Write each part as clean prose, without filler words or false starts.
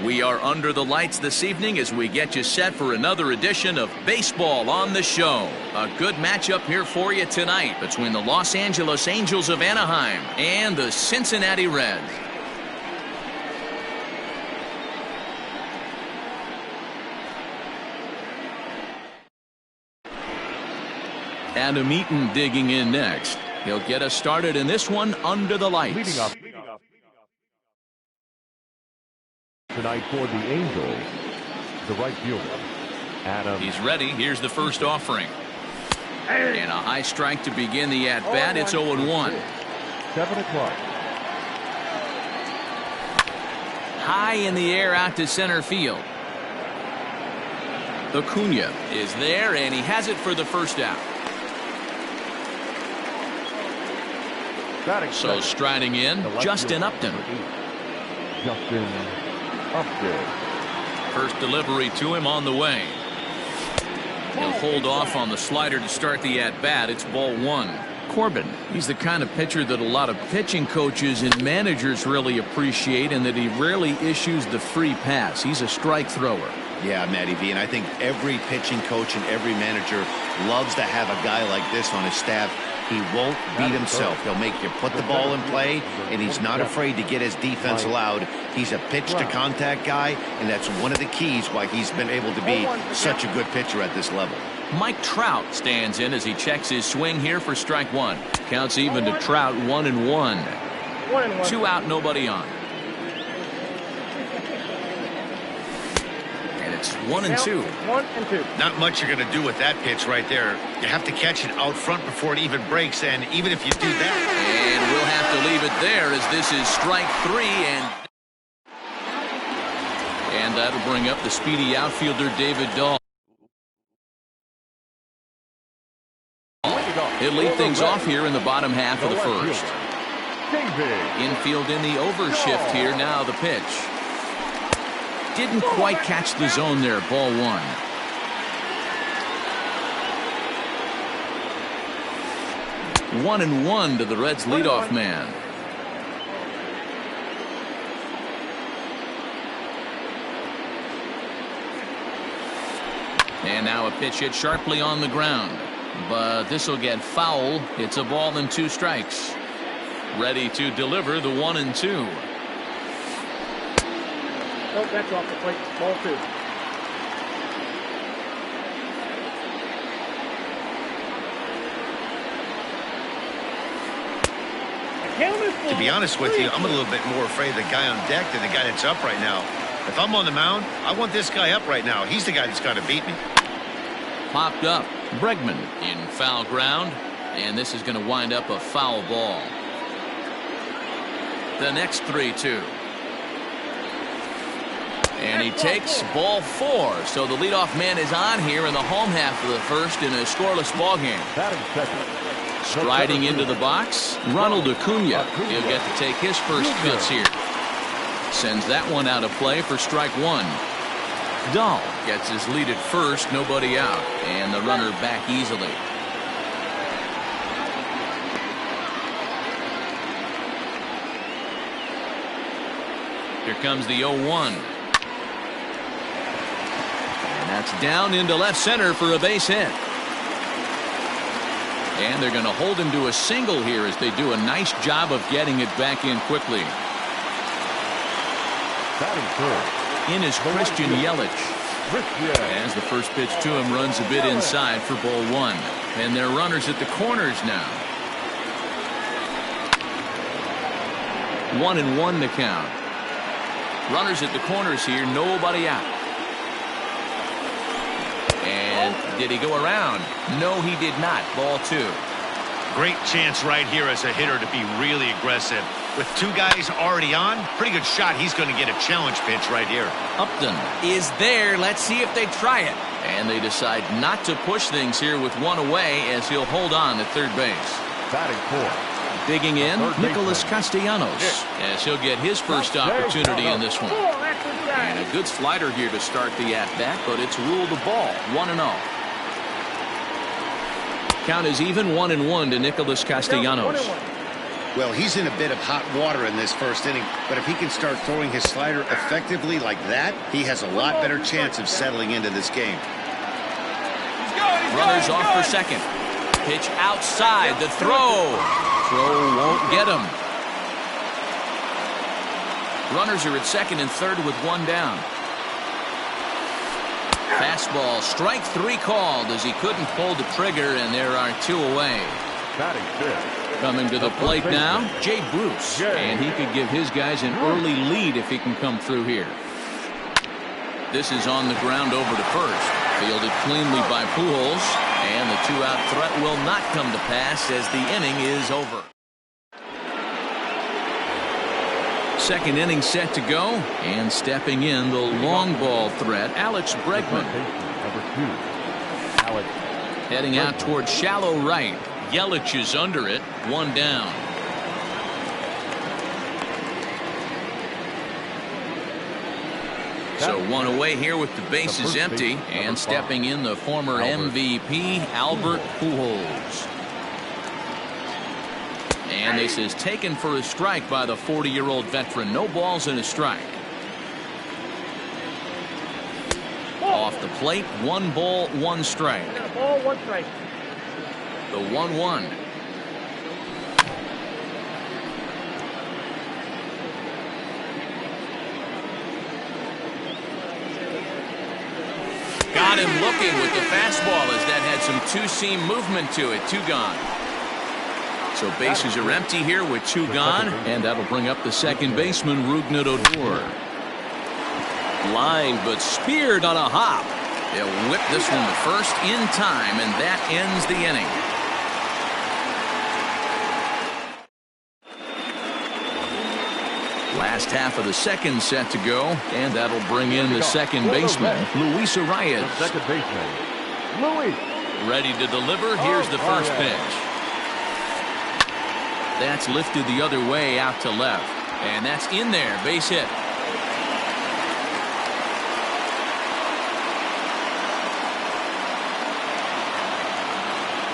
We are under the lights this evening as we get you set for another edition of Baseball on the Show. A good matchup here for you tonight between the Los Angeles Angels of Anaheim and the Cincinnati Reds. Adam Eaton digging in next. He'll get us started in this one under the lights. Leading up tonight for the Angels, the right fielder, Adam. He's ready. Here's the first offering. And a high strike to begin the at-bat. It's 0-1. 7 o'clock. High in the air out to center field. Acuna is there, and he has it for the first out. So striding in, Justin Upton. Justin Upton. First delivery to him on the way. He'll hold off on the slider to start the at-bat. It's ball one. Corbin, he's the kind of pitcher that a lot of pitching coaches and managers really appreciate, and that he rarely issues the free pass. He's a strike thrower. Yeah, Matty V, and I think every pitching coach and every manager loves to have a guy like this on his staff. He won't beat himself. He'll make you put the ball in play, and he's not afraid to get his defense allowed. He's a pitch-to-contact guy, and that's one of the keys why he's been able to be such a good pitcher at this level. Mike Trout stands in as he checks his swing here for strike one. Counts even to Trout, 1-1. 2 out, nobody on. And it's 1-2. 1-2. Not much you're going to do with that pitch right there. You have to catch it out front before it even breaks, and even if you do that. And we'll have to leave it there as this is strike 3, and that'll bring up the speedy outfielder David Dahl. He'll lead things off here in the bottom half of the first. Infield in the overshift here. Now the pitch. Didn't quite catch the zone there. Ball one. One and one to the Reds leadoff man. And now a pitch hit sharply on the ground. But this will get foul. It's a ball and 2 strikes. Ready to deliver the 1-2. Oh, that's off the plate. Ball 2. To be honest with you, I'm a little bit more afraid of the guy on deck than the guy that's up right now. If I'm on the mound, I want this guy up right now. He's the guy that's got to beat me. Popped up. Bregman in foul ground, and this is going to wind up a foul ball. The next 3-2. And he takes ball 4. So the leadoff man is on here in the home half of the first in a scoreless ball game. Striding into the box, Ronald Acuna. He'll get to take his first pitch here. Sends that one out of play for strike 1. Dahl gets his lead at first, nobody out, and the runner back easily. Here comes the 0-1. And that's down into left center for a base hit. And they're going to hold him to a single here as they do a nice job of getting it back in quickly. In is Christian Yelich. As the first pitch to him runs a bit inside for ball 1. And they're runners at the corners now. 1-1 to count. Runners at the corners here, nobody out. And did he go around? No, he did not. Ball 2. Great chance right here as a hitter to be really aggressive. With two guys already on, pretty good shot. He's going to get a challenge pitch right here. Upton is there. Let's see if they try it. And they decide not to push things here with one away as he'll hold on at third base. Batting fourth. Digging in, Nicholas Castellanos, as he'll get his first opportunity in this one. And a good slider here to start the at-bat, but it's ruled a ball, 1-0. Count is even, 1-1 to Nicholas Castellanos. Well, he's in a bit of hot water in this first inning, but if he can start throwing his slider effectively like that, he has a lot better chance of settling into this game. Runners off for second. Pitch outside, the throw. Throw won't get him. Runners are at second and third with one down. Fastball, strike three called as he couldn't pull the trigger, and there are two away. Batting fifth. Coming to the plate now, Jay Bruce. And he could give his guys an early lead if he can come through here. This is on the ground over to first. Fielded cleanly by Pujols. And the two-out threat will not come to pass as the inning is over. Second inning set to go. And stepping in, the long ball threat, Alex Bregman. Number 2, Alex. Heading out towards shallow right. Yelich is under it, one down. So one away here with the bases empty, and stepping in the former MVP Albert Pujols. And this is taken for a strike by the 40-year-old veteran. No balls and a strike. Off the plate, 1 ball, 1 strike. Ball, 1 strike. The 1-1. Got him looking with the fastball as that had some two-seam movement to it. 2 gone. So bases are empty here with 2 gone, and that'll bring up the second baseman, Rougned Odor. Line, but speared on a hop. They'll whip this one to first in time, and that ends the inning. Last half of the second set to go, and that'll bring in the second baseman, Luis Arias. Second baseman, Luis. Ready to deliver. Here's the first pitch. That's lifted the other way out to left, and that's in there. Base hit.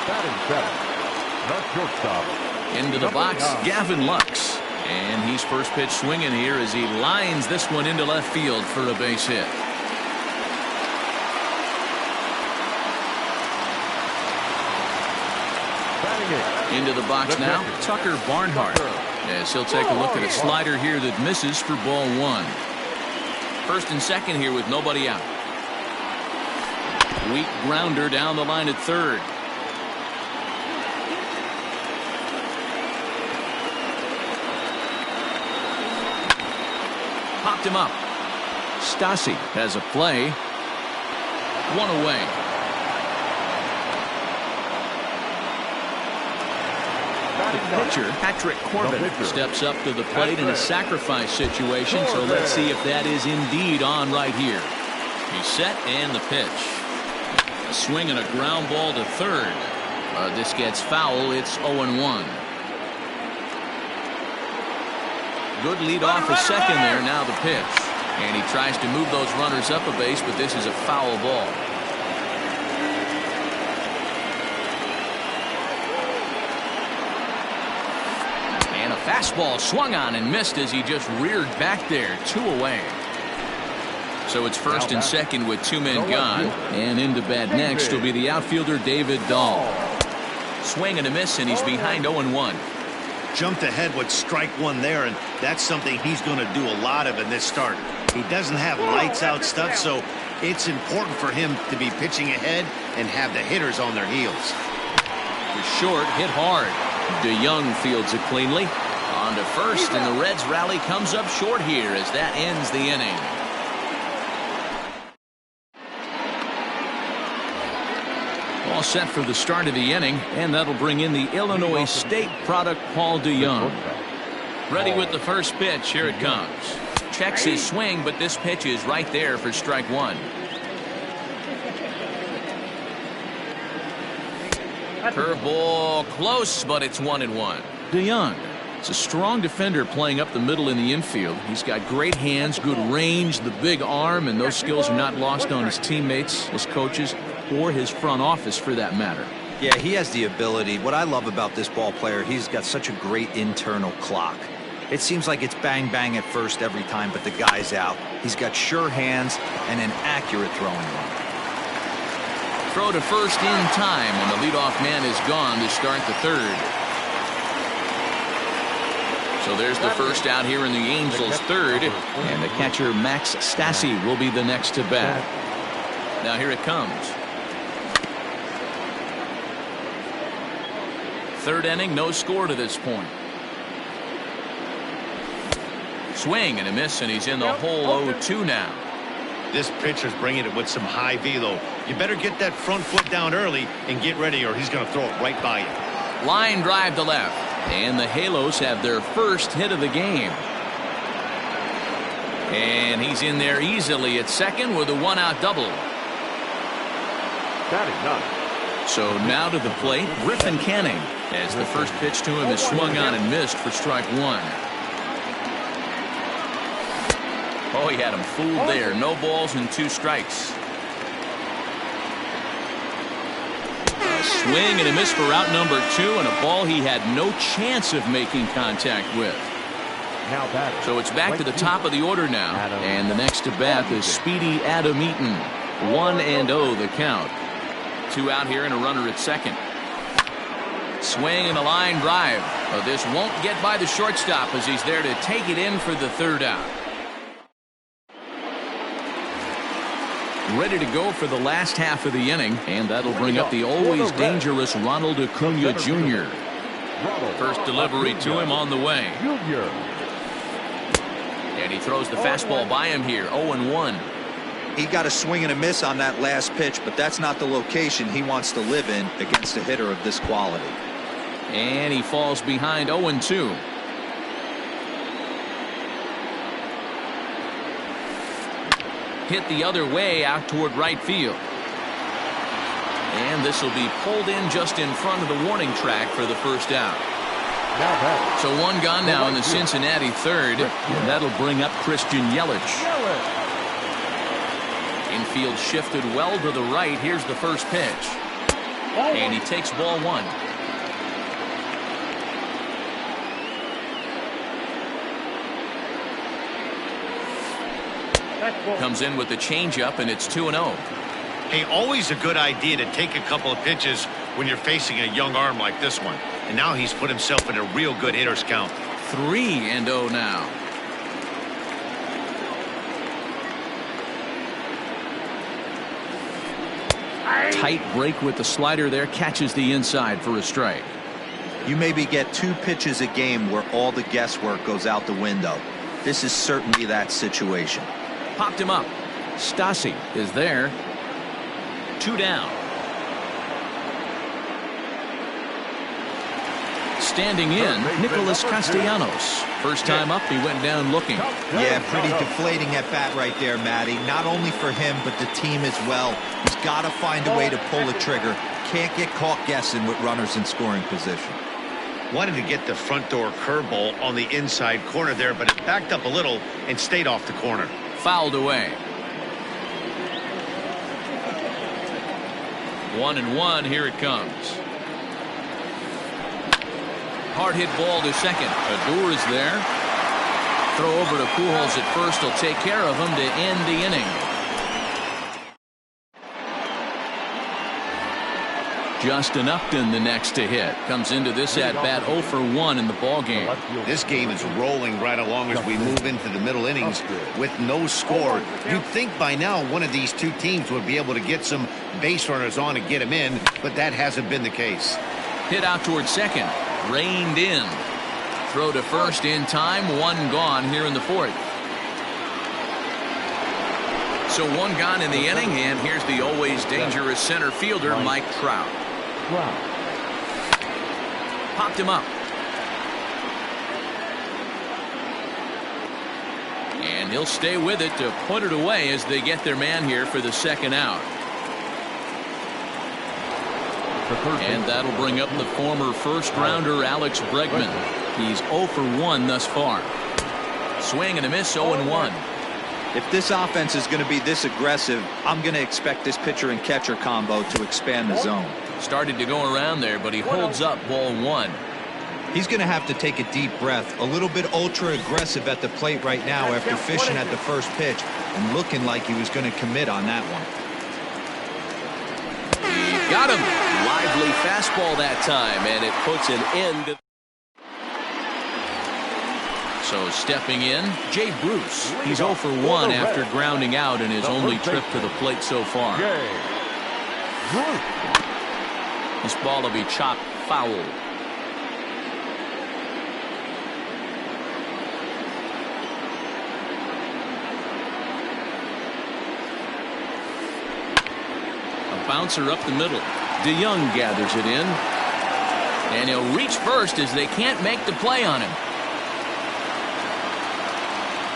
Batting seventh, not shortstop. Into the box, Gavin Lux. And he's first pitch swinging here as he lines this one into left field for a base hit. Into the box now, Tucker Barnhart. As he'll take a look at a slider here that misses for ball 1. First and second here with nobody out. Weak grounder down the line at third. Popped him up. Stassi has a play. 1 away. The pitcher, Patrick Corbin, steps up to the plate in a sacrifice situation, so let's see if that is indeed on right here. He's set, and the pitch. A swing and a ground ball to third. This gets foul. It's 0-1. Good lead off a second there. Now the pitch. And he tries to move those runners up a base, but this is a foul ball. And a fastball swung on and missed as he just reared back there. 2 away. So it's first and second with 2 men gone. And into bat next will be the outfielder David Dahl. Swing and a miss, and he's behind 0-1. Jumped ahead with strike 1 there, and that's something he's going to do a lot of in this start. He doesn't have lights out stuff, so it's important for him to be pitching ahead and have the hitters on their heels. The short hit hard. DeYoung fields it cleanly. On to first, and the Reds rally comes up short here as that ends the inning. All set for the start of the inning, and that'll bring in the Illinois State product, Paul DeYoung. Ready with the first pitch. Here it comes. Checks his swing, but this pitch is right there for strike one. Curveball close, but it's 1-1. DeYoung is a strong defender playing up the middle in the infield. He's got great hands, good range, the big arm, and those skills are not lost on his teammates, his coaches, or his front office for that matter. Yeah, he has the ability. What I love about this ball player, he's got such a great internal clock. It seems like it's bang bang at first every time, but the guy's out. He's got sure hands and an accurate throwing arm. Throw to first in time, and the leadoff man is gone to start the third. So there's the first out here in the Angels' third, and the catcher Max Stassi will be the next to bat. Now here it comes. Third inning, no score to this point. Swing and a miss, and he's in the hole 0-2 now. This pitcher's bringing it with some high velo. You better get that front foot down early and get ready, or he's going to throw it right by you. Line drive to left, and the Halos have their first hit of the game. And he's in there easily at second with a one-out double. So now to the plate, Griffin Canning, as the first pitch to him is swung on and missed for strike one. Oh, he had him fooled there. No balls and 2 strikes. A swing and a miss for out number 2, and a ball he had no chance of making contact with. So it's back to the top of the order now, and the next to bat is Speedy Adam Eaton. 1-0 the count. 2 out here and a runner at second. Swing and a line drive. But this won't get by the shortstop as he's there to take it in for the third out. Ready to go for the last half of the inning, and that'll bring up the always dangerous Ronald Acuna Jr. First delivery to him on the way. And he throws the fastball by him here. 0-1. He got a swing and a miss on that last pitch, but that's not the location he wants to live in against a hitter of this quality. And he falls behind 0-2. Hit the other way out toward right field. And this will be pulled in just in front of the warning track for the first out. So one gone now in the Cincinnati third, and that'll bring up Christian Yelich. Infield shifted well to the right. Here's the first pitch. And he takes ball one. Comes in with the changeup, and it's 2-0. Hey, always a good idea to take a couple of pitches when you're facing a young arm like this one. And now he's put himself in a real good hitter's count. 3-0 now. Tight break with the slider there, catches the inside for a strike. You maybe get 2 pitches a game where all the guesswork goes out the window. This is certainly that situation. Popped him up. Stassi is there. 2 down. Standing in, Nicholas Castellanos. First time up, he went down looking. Yeah, pretty deflating at bat right there, Matty. Not only for him, but the team as well. He's got to find a way to pull the trigger. Can't get caught guessing with runners in scoring position. Wanted to get the front door curveball on the inside corner there, but it backed up a little and stayed off the corner. Fouled away. 1-1. Here it comes. Hard hit ball to second. Adur is there. Throw over to Pujols at first. He'll take care of him to end the inning. Justin Upton the next to hit. Comes into this at bat 0 for 1 in the ball game. This game is rolling right along as we move into the middle innings with no score. You'd think by now one of these two teams would be able to get some base runners on and get them in, but that hasn't been the case. Hit out toward second. Reined in. Throw to first in time. 1 gone here in the fourth. So one gone in the inning, and here's the always dangerous center fielder, Mike Trout. Popped him up. And he'll stay with it to put it away as they get their man here for the second out. And that'll bring up the former first-rounder Alex Bregman. He's 0 for 1 thus far. Swing and a miss, 0-1. If this offense is going to be this aggressive, I'm going to expect this pitcher and catcher combo to expand the zone. Started to go around there, but he holds up, ball 1. He's going to have to take a deep breath. A little bit ultra-aggressive at the plate right now after fishing at the first pitch and looking like he was going to commit on that one. He got him. Lively fastball that time, and it puts an end to. So stepping in, Jay Bruce. He's 0 for 1 after grounding out in his only trip to the plate so far. This ball will be chopped foul. A bouncer up the middle. DeYoung gathers it in. And he'll reach first as they can't make the play on him.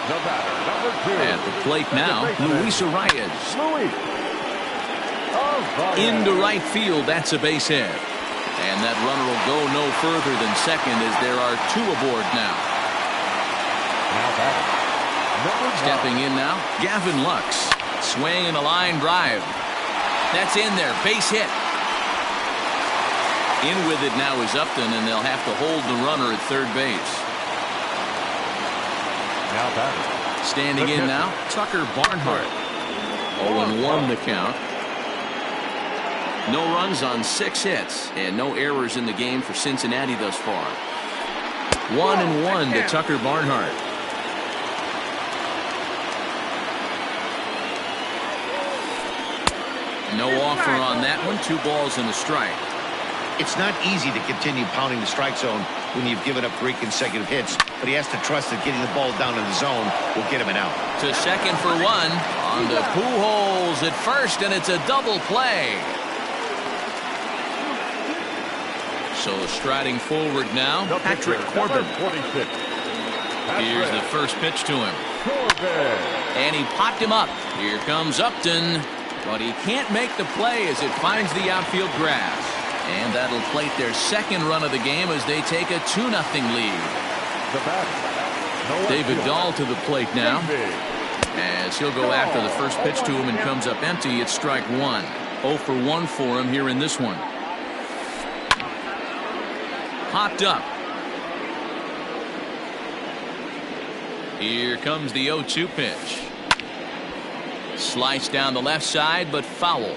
At the plate now, Luis Arias. Into right field, that's a base hit. And that runner will go no further than second as there are 2 aboard now. Stepping in now, Gavin Lux. Swing and a line drive. That's in there, base hit. In with it now is Upton, and they'll have to hold the runner at third base. Standing in now, Tucker Barnhart. 0-1 the count. No runs on 6 hits, and no errors in the game for Cincinnati thus far. 1-1 to Tucker Barnhart. No offer on that one. 2 balls and a strike. It's not easy to continue pounding the strike zone when you've given up 3 consecutive hits, but he has to trust that getting the ball down in the zone will get him an out. To second for 1. On to Pujols at first, and it's a double play. So striding forward now, Patrick Corbin. Here's the first pitch to him. And he popped him up. Here comes Upton, but he can't make the play as it finds the outfield grass. And that'll plate their second run of the game as they take a 2-0 lead. David Dahl to the plate now. As he'll go after the first pitch to him and comes up empty, it's strike 1. 0 for 1 for him here in this one. Popped up. Here comes the 0-2 pitch. Sliced down the left side, but foul.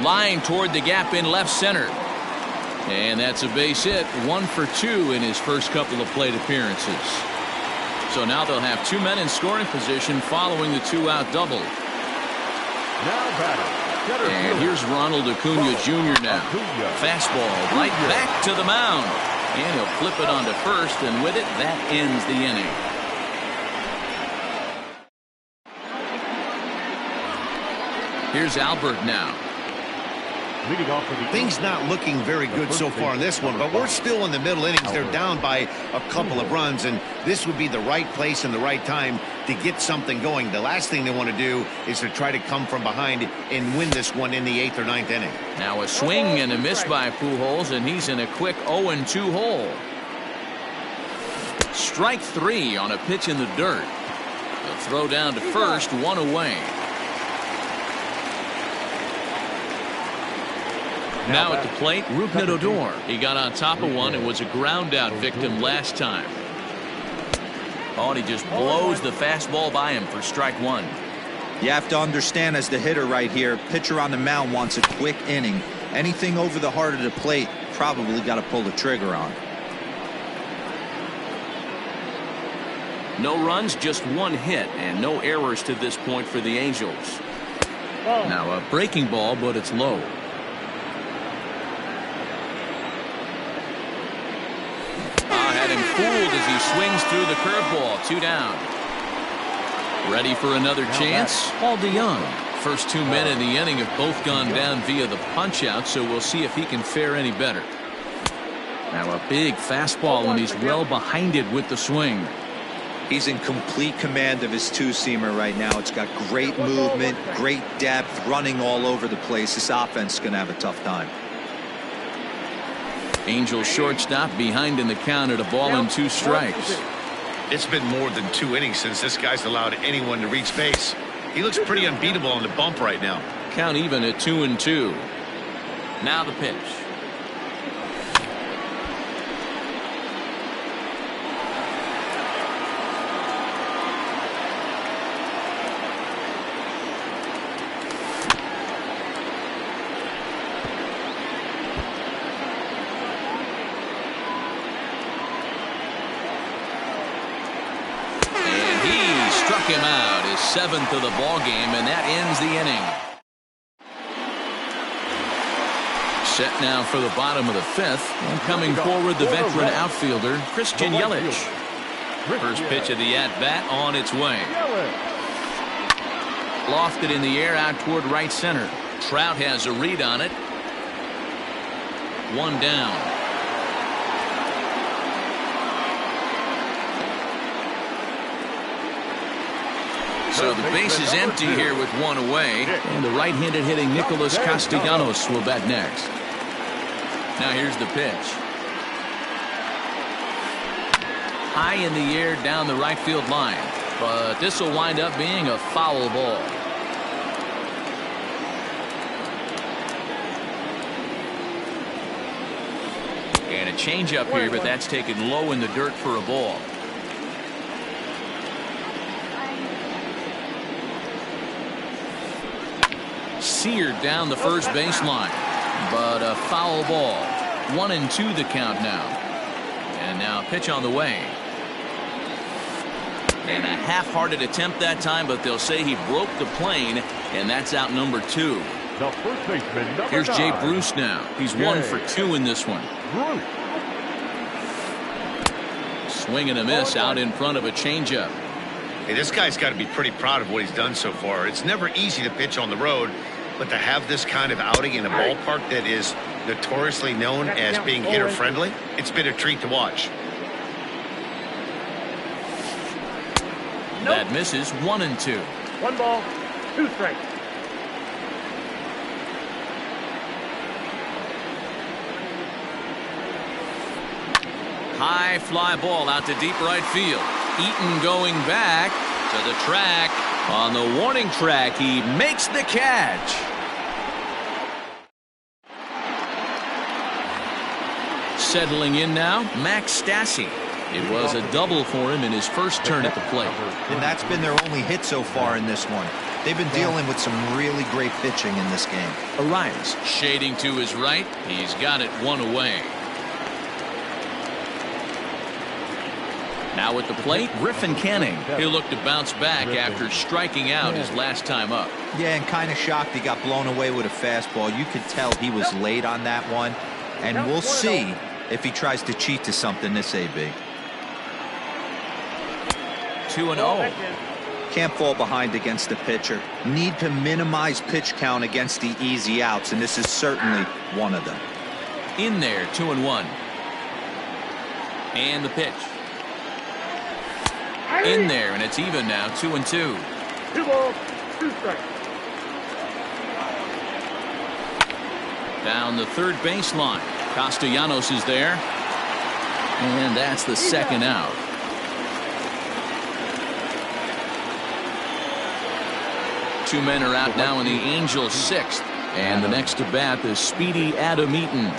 Line toward the gap in left center. And that's a base hit. 1 for 2 in his first couple of plate appearances. So now they'll have 2 men in scoring position following the 2-out double. And here's Ronald Acuna Jr. now. Fastball right back to the mound. And he'll flip it onto first, and with it, that ends the inning. Here's Albert now. Things not looking very good so far in this one, but we're still in the middle innings. They're down by a couple of runs, and this would be the right place and the right time to get something going. The last thing they want to do is to try to come from behind and win this one in the 8th or 9th inning. Now a swing and a miss by Pujols, and he's in a quick 0-2 hole. Strike 3 on a pitch in the dirt. A throw down to first, 1 away. Now at the plate, Rougned Odor. He got on top of one and was a ground out victim last time. Oh, and he just blows the fastball by him for strike 1. You have to understand, as the hitter right here, pitcher on the mound wants a quick inning. Anything over the heart of the plate, probably got to pull the trigger on. No runs, just 1 hit, and no errors to this point for the Angels. Now a breaking ball, but it's low. had him fooled as he swings through the curveball. 2 down. Ready for another chance? Paul DeYoung. First 2 men in the inning have both gone down via the punch-out, so we'll see if he can fare any better. Now a big fastball, and he's well behind it with the swing. He's in complete command of his two-seamer right now. It's got great movement, great depth, running all over the place. This offense is going to have a tough time. Angels shortstop behind in the count at a ball and 2 strikes. It's been more than 2 innings since this guy's allowed anyone to reach base. He looks pretty unbeatable on the bump right now. Count even at 2-2. Now the pitch. Him out, his 7th of the ball game, and that ends the inning. Set now for the bottom of the 5th, and coming forward the veteran outfielder Christian Yelich. First pitch of the at-bat on its way. Lofted in the air out toward right center. Trout has a read on it. 1 down. So the base is empty here with 1 away, and the right-handed hitting Nicholas Castellanos will bat next. Now here's the pitch. High in the air down the right field line, but this will wind up being a foul ball. And a changeup here, but that's taken low in the dirt for a ball. Seared down the first baseline, but a foul ball. 1-2 the count now. And now pitch on the way. And a half-hearted attempt that time, but they'll say he broke the plane, and that's out number 2. The first baseman, number Here's Jay 9. Bruce now. He's 1 for 2 in this one. Bruce. Swing and a miss out in front of a changeup. Hey, this guy's got to be pretty proud of what he's done so far. It's never easy to pitch on the road, but to have this kind of outing in a ballpark that is notoriously known as being hitter-friendly, it's been a treat to watch. That misses. 1-2. 1 ball, 2 strikes. High fly ball out to deep right field. Eaton going back to the track. On the warning track, he makes the catch. Settling in now, Max Stassi. It was a double for him in his first turn at the plate. And that's been their only hit so far in this one. They've been dealing with some really great pitching in this game. Arias shading to his right. He's got it 1 away. Now at the plate, Griffin Canning. He'll look to bounce back after striking out his last time up. Yeah, and kind of shocked he got blown away with a fastball. You could tell he was late on that one. And we'll see if he tries to cheat to something this AB. 2-0. Can't fall behind against the pitcher. Need to minimize pitch count against the easy outs, and this is certainly one of them. In there, 2-1. And the pitch. In there, and it's even now, 2-2. 2 balls, 2 strikes. Down the third baseline. Castellanos is there. And that's the second out. Two men are out now in the Angels' 6th. And the next to bat is speedy Adam Eaton.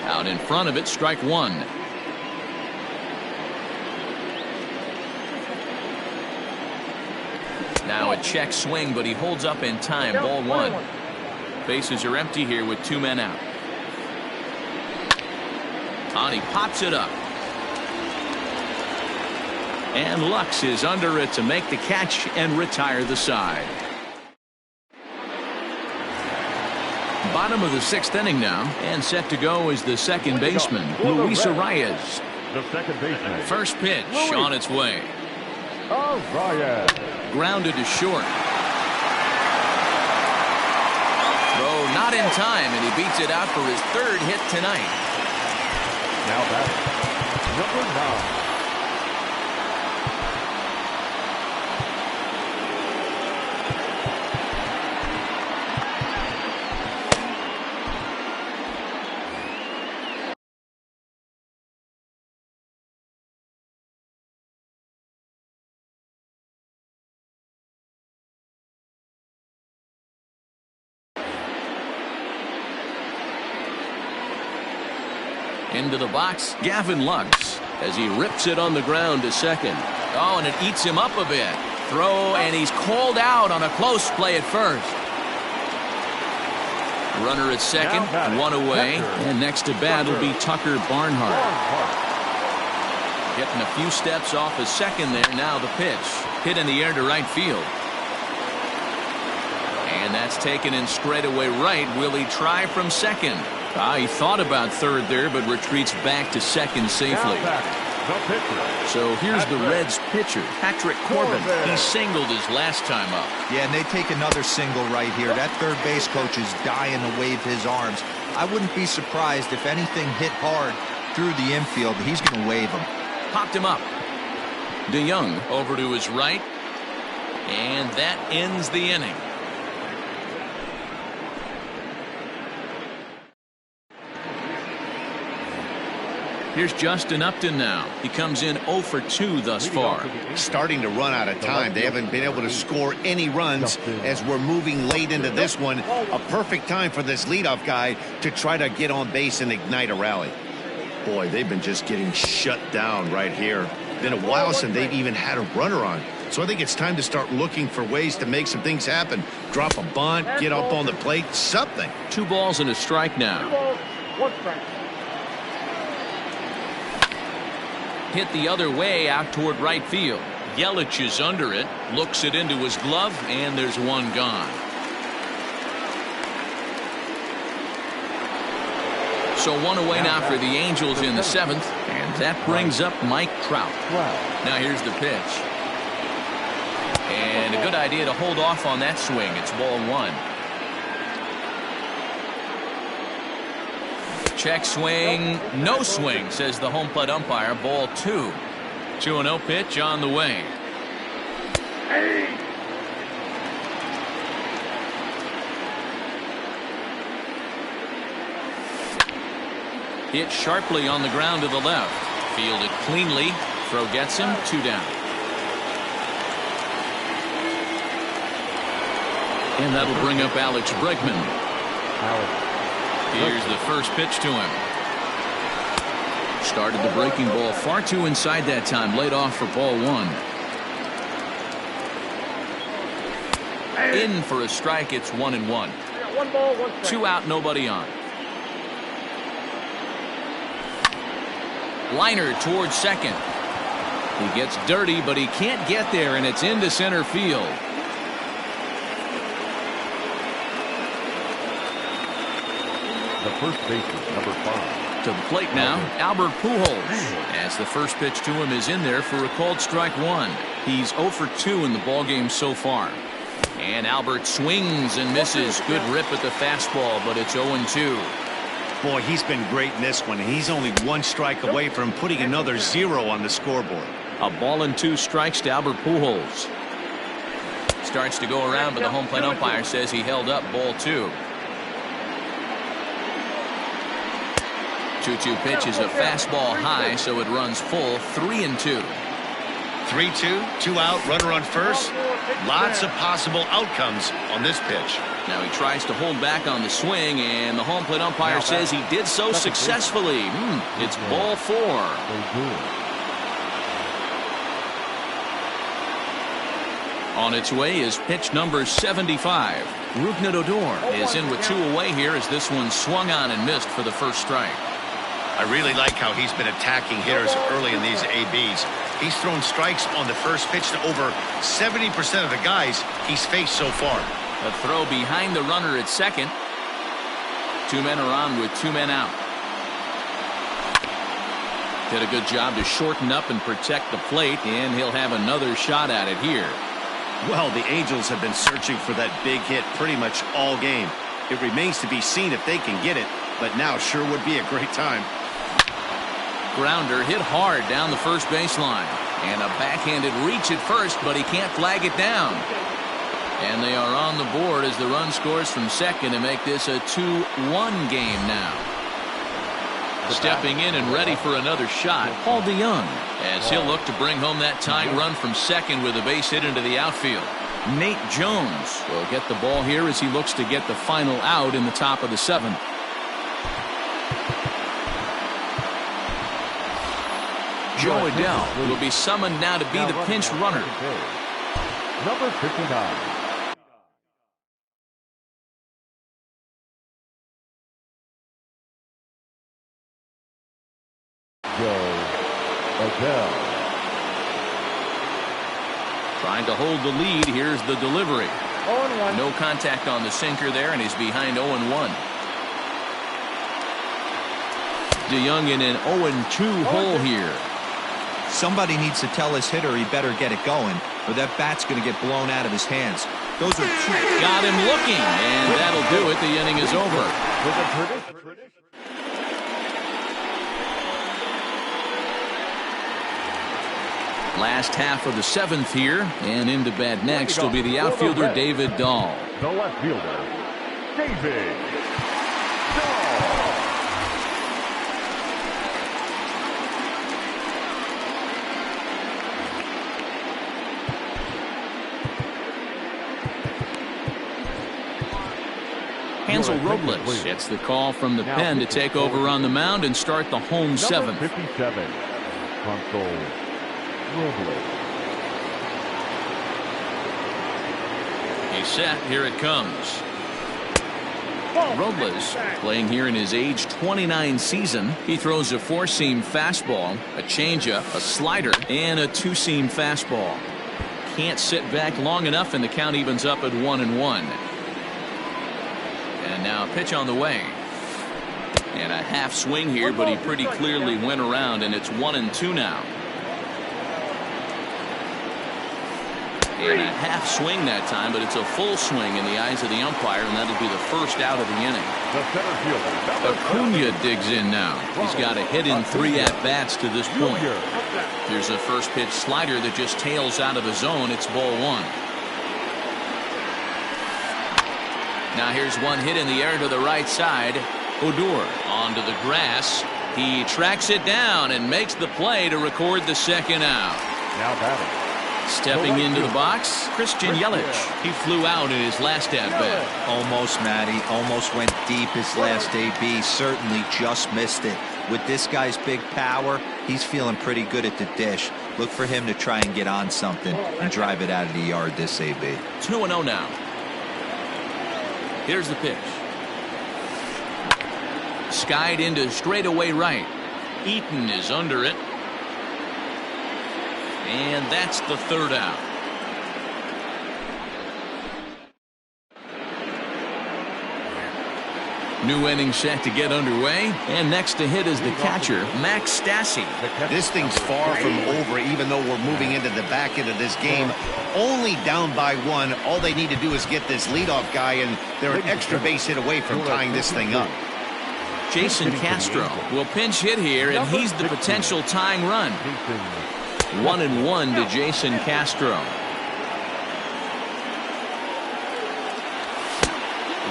Out in front of it, strike 1. Now a check swing, but he holds up in time. Ball 1. Bases are empty here with 2 men out. And he pops it up. And Lux is under it to make the catch and retire the side. Bottom of the 6th inning now, and set to go is the second baseman, Luis Arias. The second baseman. First pitch on its way. Arias. Grounded to short. Throw not in time, and he beats it out for his 3rd hit tonight. Now batting, number 9. Into the box, Gavin Lux, as he rips it on the ground to second. Oh, and it eats him up a bit. Throw, and he's called out on a close play at first. Runner at second, 1 away, and next to bat will be Tucker Barnhart. Getting a few steps off his second there. Now the pitch, hit in the air to right field. And that's taken in straightaway right. Will he try from second? He thought about third there, but retreats back to second safely. So here's the Reds pitcher, Patrick Corbin. He singled his last time up. Yeah, and they take another single right here. That third base coach is dying to wave his arms. I wouldn't be surprised if anything hit hard through the infield. He's going to wave them. Popped him up. DeYoung over to his right. And that ends the inning. Here's Justin Upton now. He comes in 0 for 2 thus far. Starting to run out of time. They haven't been able to score any runs as we're moving late into this one. A perfect time for this leadoff guy to try to get on base and ignite a rally. Boy, they've been just getting shut down right here. Been a while since they've even had a runner on. So I think it's time to start looking for ways to make some things happen. Drop a bunt, get up on the plate, something. 2 balls and a strike now. 2 balls, 1 strike. Hit the other way out toward right field. Yelich is under it, looks it into his glove, and there's 1 gone. So 1 away now for the Angels in the 7th, and that brings up Mike Trout. Now here's the pitch. And a good idea to hold off on that swing. It's ball 1. Check swing, no swing, says the home plate umpire. Ball 2. 2-0 pitch on the way. Hit sharply on the ground to the left. Fielded cleanly. Throw gets him. 2 down. And that'll bring up Alex Bregman. Here's the first pitch to him. Started the breaking ball far too inside that time. Laid off for ball 1. In for a strike. It's 1-1. 1 ball, 1 strike. 2 out, nobody on. Liner towards second. He gets dirty, but he can't get there, and it's into center field. The first baseman, number 5. To the plate now, Albert Pujols. As the first pitch to him is in there for a called strike 1. He's 0 for 2 in the ballgame so far. And Albert swings and misses. Good rip at the fastball, but it's 0-2. Boy, he's been great in this one. He's only 1 strike away from putting another 0 on the scoreboard. A ball and 2 strikes to Albert Pujols. Starts to go around, but the home plate umpire says he held up ball 2. 2-2 pitch is a fastball high, so it runs full. 3-2. 3-2, 2 out, runner on first. Lots of possible outcomes on this pitch. Now he tries to hold back on the swing, and the home plate umpire says he did so successfully. It's ball 4. On its way is pitch number 75. Rougned Odor is in with 2 away here as this one swung on and missed for the first strike. I really like how he's been attacking hitters early in these ABs. He's thrown strikes on the first pitch to over 70% of the guys he's faced so far. A throw behind the runner at second. Two men are on with two men out. Did a good job to shorten up and protect the plate, and he'll have another shot at it here. Well, the Angels have been searching for that big hit pretty much all game. It remains to be seen if they can get it, but now sure would be a great time. Grounder hit hard down the first baseline. And a backhanded reach at first, but he can't flag it down. And they are on the board as the run scores from second to make this a 2-1 game now. Stepping in and ready for another shot, Paul DeYoung, as he'll look to bring home that tying run from second with a base hit into the outfield. Nate Jones will get the ball here as he looks to get the final out in the top of the seventh. Joe Adell will be summoned now to be the pinch runner. Number 59. Joe Adell. Trying to hold the lead. Here's the delivery. 0-1. No contact on the sinker there, and he's behind 0-1. DeYoung in an 0-2 hole here. Somebody needs to tell his hitter he better get it going, or that bat's going to get blown out of his hands. Those are two. Got him looking, and that'll do it. The inning is over. Last half of the seventh here, and into bat next will be the outfielder David Dahl. The left fielder, David Dahl. Hansel Robles gets the call from the pen to take over on the mound and start the home seventh. 57, Hansel Robles. He's set. Here it comes. Robles playing here in his age 29 season. He throws a four-seam fastball, a changeup, a slider, and a two-seam fastball. Can't sit back long enough, and the count evens up at 1-1. And now a pitch on the way. And a half swing here, but he pretty clearly went around, and it's 1-2 now. And a half swing that time, but it's a full swing in the eyes of the umpire, and that'll be the first out of the inning. Acuna digs in now. He's got a hit in 3 at-bats to this point. There's a first pitch slider that just tails out of the zone. It's ball one. Now here's one hit in the air to the right side. Odor onto the grass. He tracks it down and makes the play to record the second out. Now batting. Stepping into the box, Christian Yelich. He flew out in his last at-bat. Almost, Matty. Almost went deep his last AB. Certainly just missed it. With this guy's big power, he's feeling pretty good at the dish. Look for him to try and get on something and drive it out of the yard this AB. 2-0 now. Here's the pitch. Skied into straightaway right. Eaton is under it. And that's the third out. New inning set to get underway. And next to hit is the catcher, Max Stassi. This thing's far from over, even though we're moving into the back end of this game. Only down by 1. All they need to do is get this leadoff guy, and they're an extra base hit away from tying this thing up. Jason Castro will pinch hit here, and he's the potential tying run. 1-1 to Jason Castro.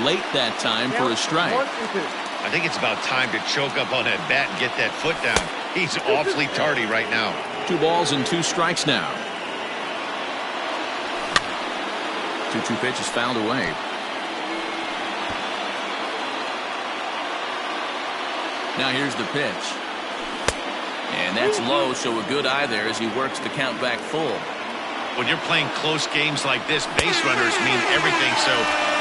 Late that time for a strike. I think it's about time to choke up on that bat and get that foot down. He's awfully tardy right now. 2 balls and 2 strikes now. 2-2 pitch is fouled away. Now here's the pitch. And that's low, so a good eye there as he works the count back full. When you're playing close games like this, base runners mean everything, so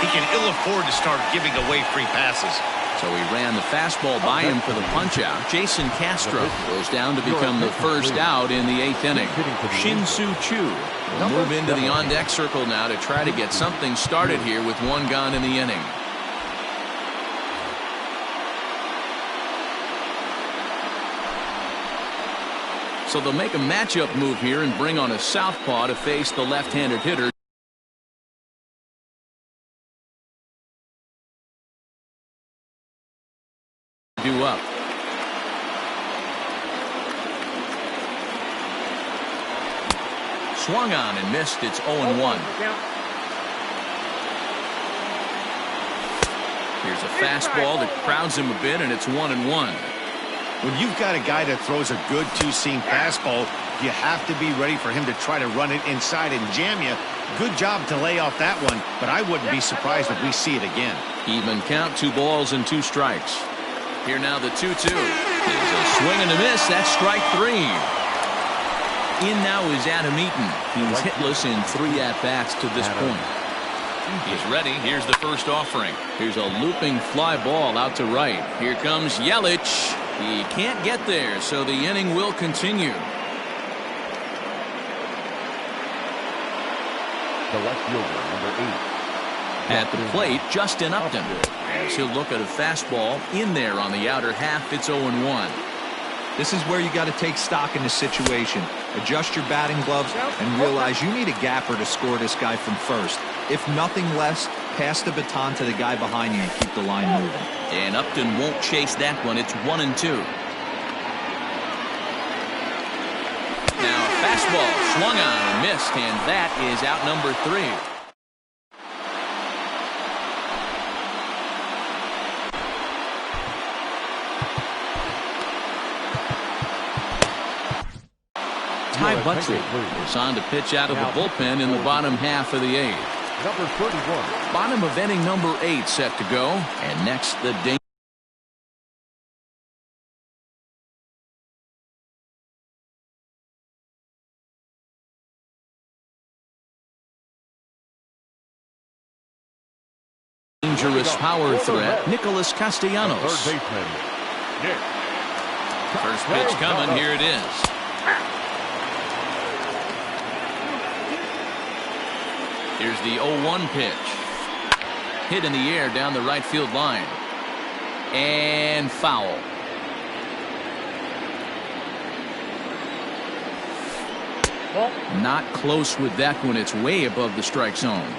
he can ill afford to start giving away free passes. So he ran the fastball by him for the punch-out. Jason Castro goes down to become the first out in the 8th inning. Shin-Soo Choo will move into the on-deck circle now to try to get something started here with 1 gone in the inning. So they'll make a matchup move here and bring on a southpaw to face the left-handed hitter. Due up. Swung on and missed. It's 0-1. Here's a fastball that crowds him a bit, and it's 1-1. When you've got a guy that throws a good two-seam fastball, you have to be ready for him to try to run it inside and jam you. Good job to lay off that one, but I wouldn't be surprised if we see it again. Even count, 2 balls and 2 strikes. Here now the 2-2. Here's a swing and a miss. That's strike 3. In now is Adam Eaton. He's hitless in 3 at-bats to this point. He's ready. Here's the first offering. Here's a looping fly ball out to right. Here comes Yelich. He can't get there, so the inning will continue. The left fielder, number 8. At the plate, Justin Upton. As he'll look at a fastball in there on the outer half, it's 0-1. This is where you got to take stock in the situation. Adjust your batting gloves and realize you need a gapper to score this guy from first. If nothing less, pass the baton to the guy behind you and keep the line moving. And Upton won't chase that one. It's 1-2. Now a fastball swung on and missed, and that is out number 3. Ty Buttrey is on to pitch out of the bullpen in the bottom half of the 8th. Number 31. Bottom of inning number 8 set to go. And next, the dangerous power threat, Nicholas Castellanos. Third baseman, Nick. First pitch coming. Here it is. Here's the 0-1 pitch. Hit in the air down the right field line. And foul. Not close with that one. It's way above the strike zone.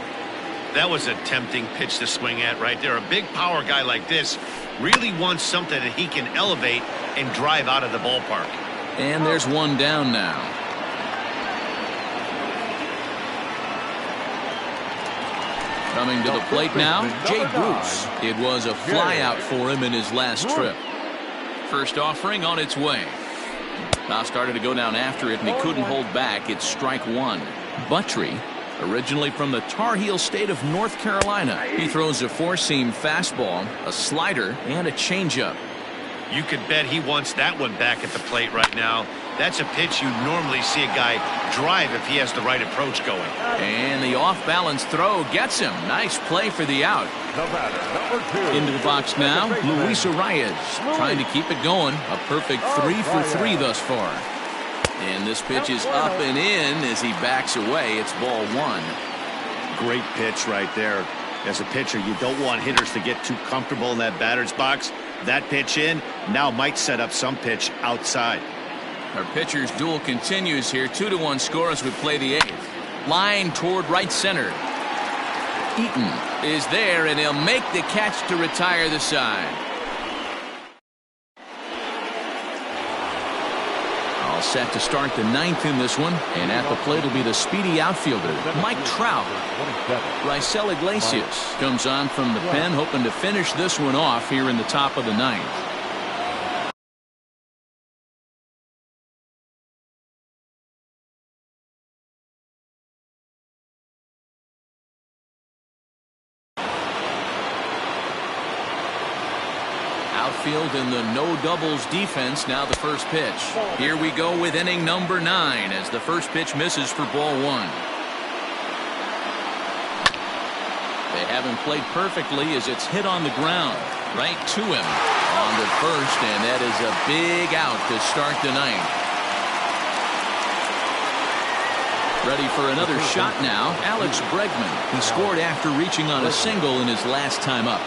That was a tempting pitch to swing at right there. A big power guy like this really wants something that he can elevate and drive out of the ballpark. And there's one down now. Coming to the plate now, Jay Bruce. It was a flyout for him in his last trip. First offering on its way. Now started to go down after it, and he couldn't hold back. It's strike 1. Buttrey, originally from the Tar Heel state of North Carolina. He throws a 4-seam fastball, a slider, and a changeup. You could bet he wants that one back at the plate right now. That's a pitch you normally see a guy drive if he has the right approach going. And the off-balance throw gets him. Nice play for the out. The batter, number 2. Into the box now, Luis Arias trying to keep it going. A perfect 3 for 3 thus far. And this pitch is up and in as he backs away. It's ball 1. Great pitch right there. As a pitcher, you don't want hitters to get too comfortable in that batter's box. That pitch in now might set up some pitch outside. Our pitcher's duel continues here. 2-1 score as we play the 8th. Line toward right center. Eaton is there, and he'll make the catch to retire the side. All set to start the 9th in this one. And at the plate will be the speedy outfielder, Mike Trout. Raisel Iglesias comes on from the pen, hoping to finish this one off here in the top of the 9th. Outfield in the no doubles defense. Now the first pitch. Here we go with inning number 9 as the first pitch misses for ball 1. They haven't played perfectly as it's hit on the ground right to him on the first, and that is a big out to start the 9th. Ready for another shot now, Alex Bregman. He scored after reaching on a single in his last time up.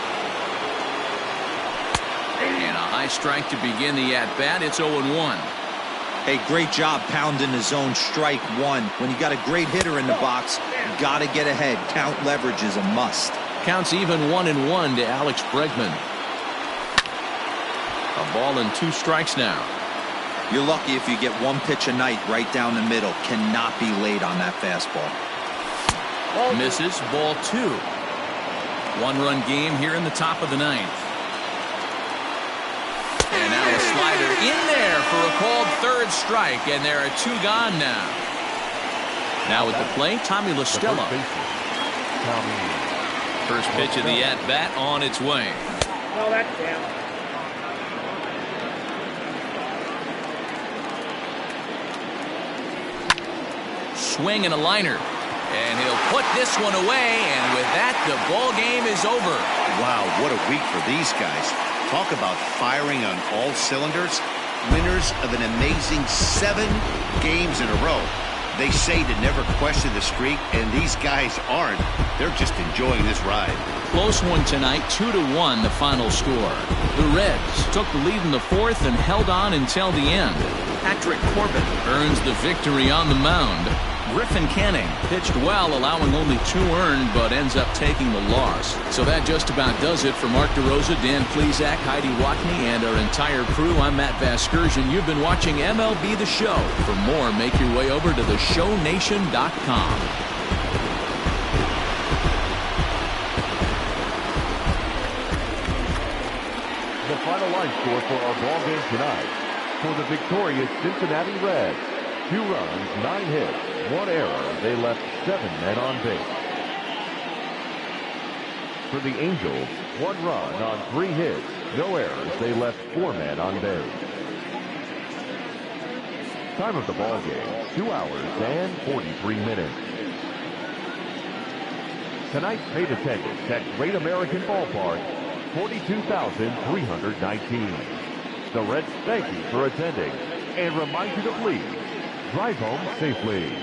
And a high strike to begin the at-bat. It's 0-1. Hey, great job pounding the zone strike one. When you got a great hitter in the box, you got to get ahead. Count leverage is a must. Counts even 1-1 to Alex Bregman. A ball and 2 strikes now. You're lucky if you get one pitch a night right down the middle. Cannot be late on that fastball. Misses, ball 2. 1-run game here in the top of the 9th. And now a slider in there for a called 3rd strike, and there are 2 gone now. Now at the plate, Tommy LaStella. First pitch of the at-bat on its way. No, that's down. Swing and a liner. And he'll put this one away, and with that, the ball game is over. Wow, what a week for these guys. Talk about firing on all cylinders. Winners of an amazing 7 games in a row. They say to never question the streak, and these guys aren't. They're just enjoying this ride. Close one tonight, 2-1 the final score. The Reds took the lead in the 4th and held on until the end. Patrick Corbin earns the victory on the mound. Griffin Canning pitched well, allowing only 2 earned, but ends up taking the loss. So that just about does it for Mark DeRosa, Dan Plesac, Heidi Watney, and our entire crew. I'm Matt Vasgersian. You've been watching MLB The Show. For more, make your way over to theshownation.com. The final line score for our ball game tonight. For the victorious Cincinnati Reds, 2 runs, 9 hits, 1 error. They left 7 men on base. For the Angels, 1 run on 3 hits, no errors. They left 4 men on base. Time of the ball game, 2 hours and 43 minutes. Tonight's paid attendance at Great American Ballpark, 42,319. The Reds thank you for attending and remind you to please drive home safely.